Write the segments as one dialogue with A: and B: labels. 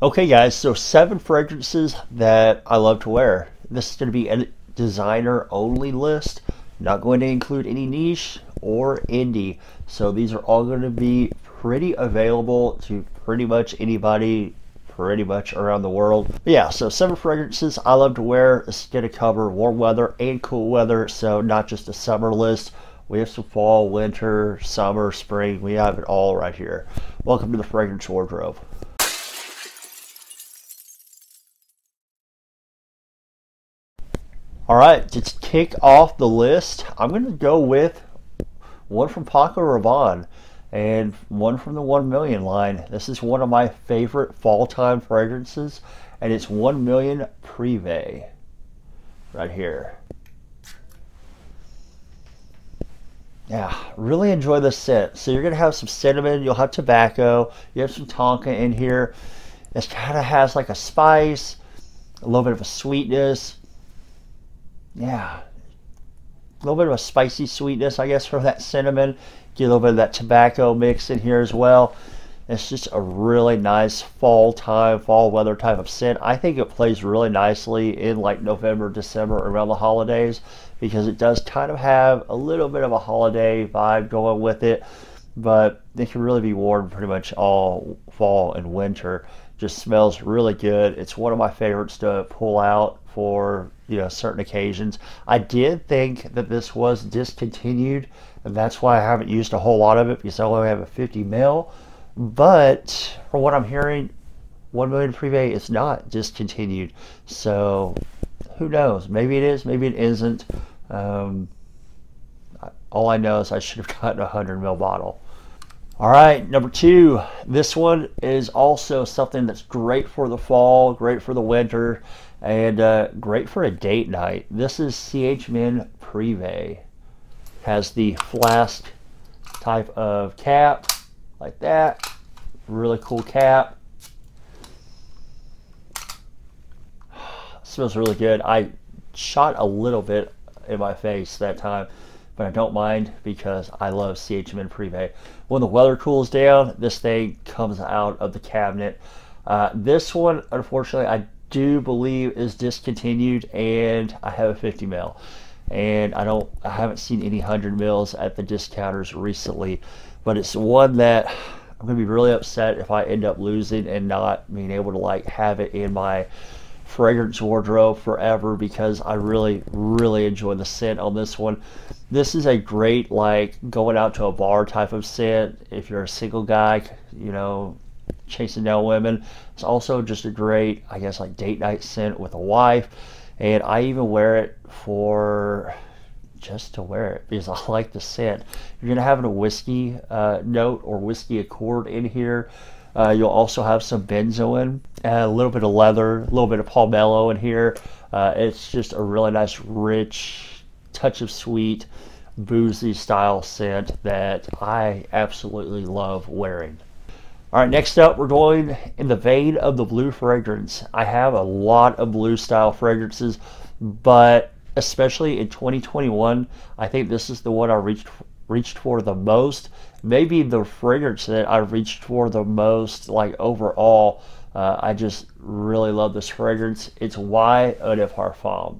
A: Okay, guys, so 7 fragrances that I love to wear. This is going to be a designer only list. Not going to include any niche or indie. So these are all going to be pretty available to pretty much anybody pretty much around the world. But yeah, so 7 fragrances I love to wear. This is going to cover warm weather and cool weather. So not just a summer list. We have some fall, winter, summer, spring. We have it all right here. Welcome to the Fragrance Wardrobe. All right, to kick off the list, I'm going to go with one from Paco Rabanne and one from the 1 Million line. This is one of my favorite fall time fragrances, and it's 1 Million Prive right here. Yeah, really enjoy this scent. So you're going to have some cinnamon, you'll have tobacco, you have some tonka in here. It kind of has like a spice, a little bit of a sweetness. Yeah, a little bit of a spicy sweetness, I guess, from that cinnamon. Get a little bit of that tobacco mix in here as well. It's just a really nice fall weather type of scent. I think it plays really nicely in like November, December, around the holidays, because it does kind of have a little bit of a holiday vibe going with it, but it can really be worn pretty much all fall and winter. Just smells really good. It's one of my favorites to pull out for, you know, certain occasions. I did think that this was discontinued, and that's why I haven't used a whole lot of it, because I only have a 50 ml. But from what I'm hearing, 1 Million Prive is not discontinued. So who knows? Maybe it is, maybe it isn't. All I know is I should have gotten a 100 ml bottle. All right, number 2. This one is also something that's great for the fall, great for the winter, and great for a date night. This is CH Million Prive. Has the flask type of cap, like that. Really cool cap. Smells really good. I shot a little bit in my face that time, but I don't mind because I love CH Million Prive. When the weather cools down, this thing comes out of the cabinet. This one, unfortunately, I do believe is discontinued, and I have a 50 ml. And I haven't seen any 100 mils at the discounters recently, but it's one that I'm gonna be really upset if I end up losing and not being able to like have it in my fragrance wardrobe forever, because I really enjoy the scent on this one. This is a great like going out to a bar type of scent if you're a single guy, you know, chasing down women. It's also just a great, I guess, like date night scent with a wife. And I even wear it for just to wear it because I like the scent. You're gonna have a whiskey note or whiskey accord in here. You'll also have some benzoin, a little bit of leather, a little bit of pomelo in here. It's just a really nice, rich, touch of sweet, boozy style scent that I absolutely love wearing. All right, next up, we're going in the vein of the blue fragrance. I have a lot of blue style fragrances, but especially in 2021, I think this is the one I reached for the most. Maybe the fragrance that I reached for the most, like overall. I just really love this fragrance. It's Eau de Parfum.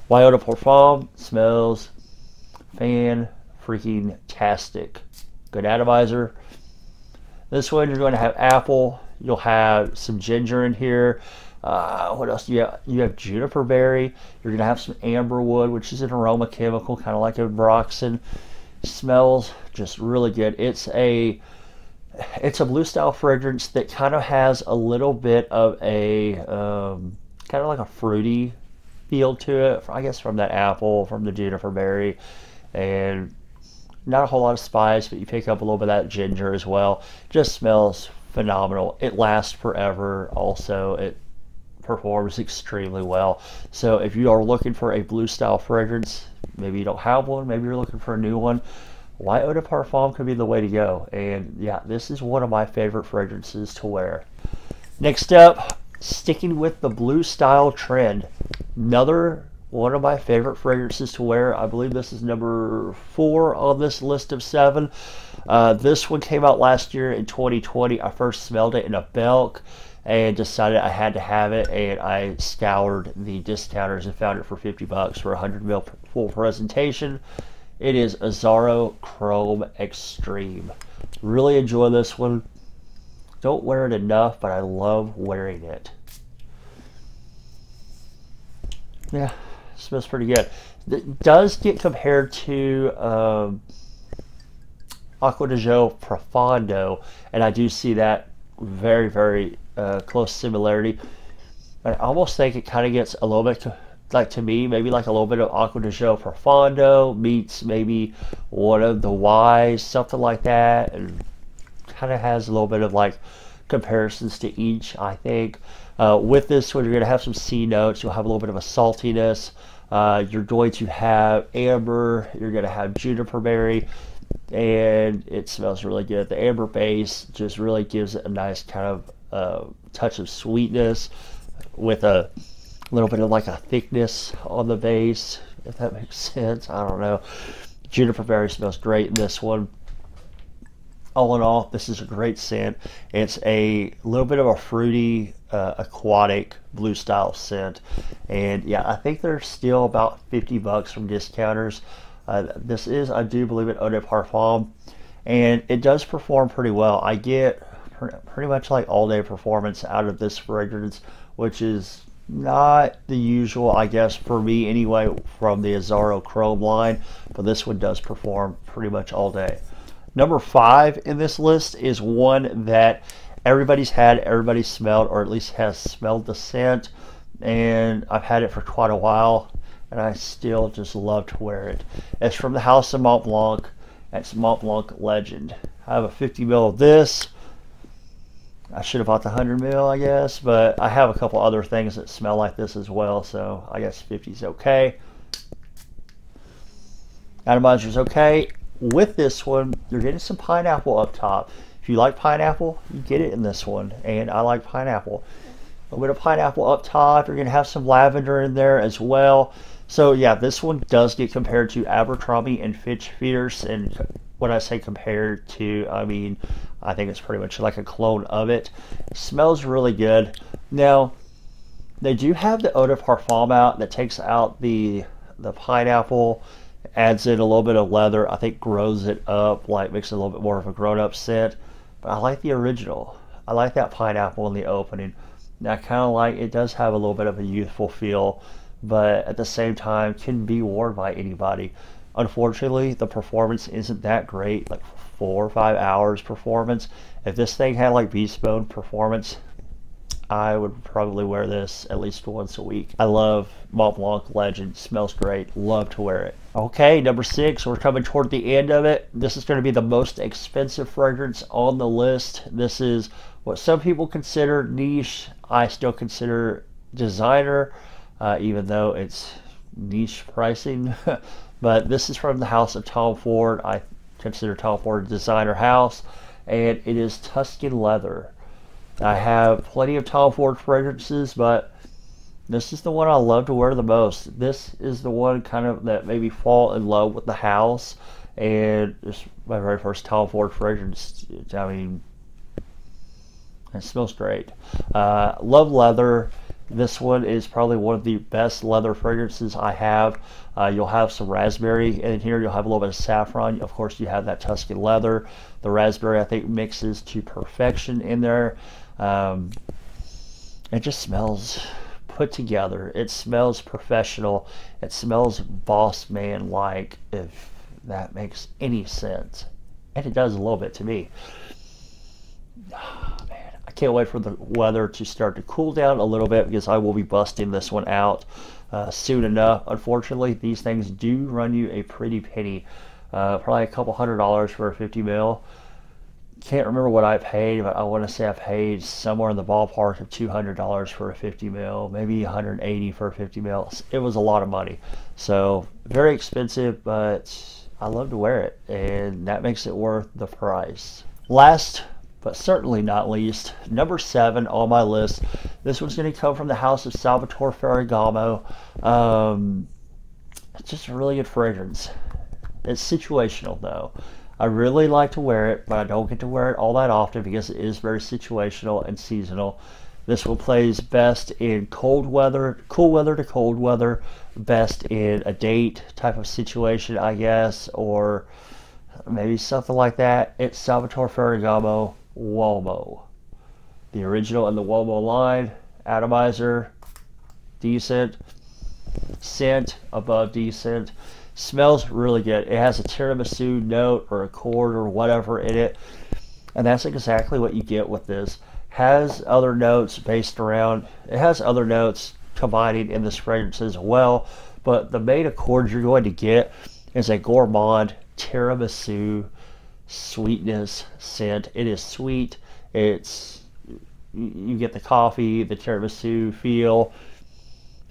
A: Eau de Parfum smells fan-freaking-tastic. Good atomizer. This one, you're going to have apple. You'll have some ginger in here. What else? You have juniper berry. You're going to have some amber wood, which is an aroma chemical, kind of like a Broxton. Smells just really good. It's a blue style fragrance that kind of has a little bit of a kind of like a fruity feel to it, I guess, from that apple, from the juniper berry, and not a whole lot of spice, but you pick up a little bit of that ginger as well. Just smells phenomenal. It lasts forever. Also, it performs extremely well. So if you are looking for a blue style fragrance, maybe you don't have one, maybe you're looking for a new one, Eau de Parfum could be the way to go. And yeah, this is one of my favorite fragrances to wear. Next up, sticking with the blue style trend, another one of my favorite fragrances to wear. I believe this is number 4 on this list of 7. This one came out last year in 2020. I first smelled it in a Belk. and decided I had to have it, and I scoured the discounters and found it for 50 bucks for a 100 ml full presentation. It is Azzaro Chrome Extreme. Really enjoy this one. Don't wear it enough, but I love wearing it. Yeah, smells pretty good. It does get compared to Acqua di Gio Profondo, and I do see that very, very close similarity. I almost think it kind of gets a little bit, like, to me, maybe like a little bit of Acqua di Gio Profondo meets maybe one of the Ys, something like that, and kind of has a little bit of like comparisons to each, I think. With this one, you're going to have some C notes. You'll have a little bit of a saltiness. You're going to have amber. You're going to have juniper berry, and it smells really good. The amber base just really gives it a nice kind of touch of sweetness with a little bit of like a thickness on the base, if that makes sense. I don't know. Juniper berry smells great in this one. All in all, this is a great scent. It's a little bit of a fruity, aquatic blue style scent. And yeah, I think they're still about 50 bucks from discounters. This is, I do believe, an Eau de Parfum, and it does perform pretty well. I get pretty much like all day performance out of this fragrance, which is not the usual, I guess, for me anyway, from the Azzaro Chrome line, but this one does perform pretty much all day. Number 5 in this list is one that everybody's had, everybody's smelled, or at least has smelled the scent, and I've had it for quite a while, and I still just love to wear it. It's from the house of Mont Blanc. It's Mont Blanc Legend. I have a 50 ml of this. I should have bought the 100 ml, I guess, but I have a couple other things that smell like this as well, so I guess 50 is okay. Atomizer's okay. With this one, you're getting some pineapple up top. If you like pineapple, you get it in this one, and I like pineapple. A little bit of pineapple up top. You're going to have some lavender in there as well. So yeah, this one does get compared to Abercrombie and Fitch Fierce, and when I say compared to, I mean, I think it's pretty much like a clone of it. It smells really good. Now, they do have the Eau de Parfum out that takes out the pineapple, adds in a little bit of leather, I think grows it up, like makes it a little bit more of a grown-up scent. But I like the original. I like that pineapple in the opening. Now, I kind of like, it does have a little bit of a youthful feel, but at the same time can be worn by anybody. Unfortunately, the performance isn't that great, like 4 or 5 hours performance. If this thing had like beast mode performance, I would probably wear this at least once a week. I love Mont Blanc Legend. Smells great. Love to wear it. Okay, number 6. We're coming toward the end of it. This is going to be the most expensive fragrance on the list. This is what some people consider niche. I still consider designer, even though it's niche pricing. But this is from the house of Tom Ford. I consider Tom Ford a designer house, and it is Tuscan Leather. I have plenty of Tom Ford fragrances, but this is the one I love to wear the most. This is the one kind of that made me fall in love with the house, and it's my very first Tom Ford fragrance. I mean, it smells great. Love leather. This one is probably one of the best leather fragrances I have. You'll have some raspberry in here. You'll have a little bit of saffron. Of course, you have that Tuscan leather. The raspberry, I think, mixes to perfection in there. It just smells put together. It smells professional. It smells boss man like, if that makes any sense. And it does a little bit to me. Oh, man, I can't wait for the weather to start to cool down a little bit, because I will be busting this one out soon enough. Unfortunately, these things do run you a pretty penny. Probably a couple $100 for a 50 ml. Can't remember what I paid, but I want to say I paid somewhere in the ballpark of $200 for a 50 ml, maybe $180 for a 50 ml. It was a lot of money. So very expensive, but I love to wear it, and that makes it worth the price. Last but certainly not least, number 7 on my list. This one's going to come from the house of Salvatore Ferragamo. It's just a really good fragrance. It's situational though. I really like to wear it, but I don't get to wear it all that often because it is very situational and seasonal. This one plays best in cold weather, cool weather to cold weather, best in a date type of situation, I guess, or maybe something like that. It's Salvatore Ferragamo Uomo. The original in the Uomo line, atomizer, decent, scent above decent, smells really good. It has a tiramisu note or a chord or whatever in it, and that's exactly what you get with this. Has other notes based around, it has other notes combining in this fragrance as well, but the main accord you're going to get is a gourmand tiramisu sweetness scent. It is sweet, it's, you get the coffee, the tiramisu feel.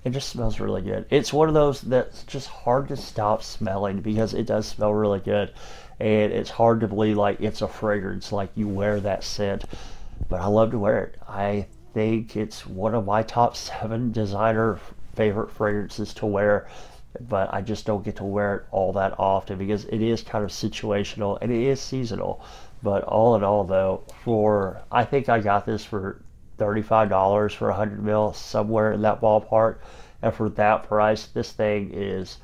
A: It just smells really good. It's one of those that's just hard to stop smelling because it does smell really good, and it's hard to believe like it's a fragrance, like you wear that scent. But I love to wear it. I think it's one of my top 7 designer favorite fragrances to wear, but I just don't get to wear it all that often because it is kind of situational and it is seasonal. But all in all though, I think I got this for $35 for 100 mil, somewhere in that ballpark, and for that price this thing is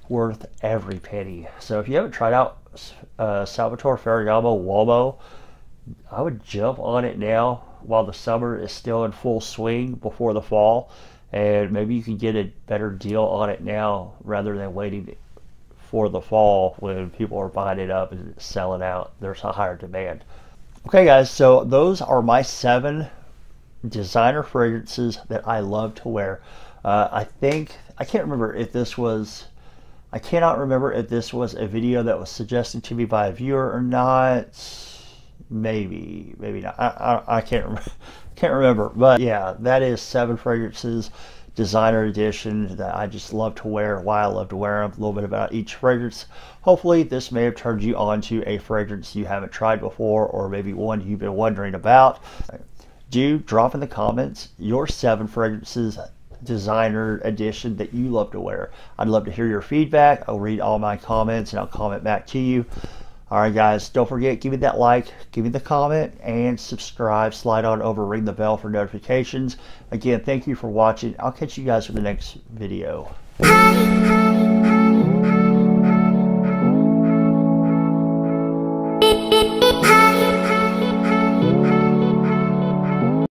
A: worth every penny. So if you haven't tried out Salvatore Ferragamo Uomo, I would jump on it now while the summer is still in full swing before the fall, and maybe you can get a better deal on it now rather than waiting for the fall when people are buying it up and selling out. There's a higher demand. Okay guys, so those are my 7 designer fragrances that I love to wear. I cannot remember if this was a video that was suggested to me by a viewer or not. Maybe not. I can't remember. But yeah, that is 7 fragrances, designer edition, that I just love to wear. Why I love to wear them. A little bit about each fragrance. Hopefully this may have turned you on to a fragrance you haven't tried before, or maybe one you've been wondering about. Do drop in the comments your 7 fragrances, designer edition, that you love to wear. I'd love to hear your feedback. I'll read all my comments and I'll comment back to you. Alright guys, don't forget, give me that like, give me the comment, and subscribe. Slide on over, ring the bell for notifications. Again, thank you for watching. I'll catch you guys for the next video.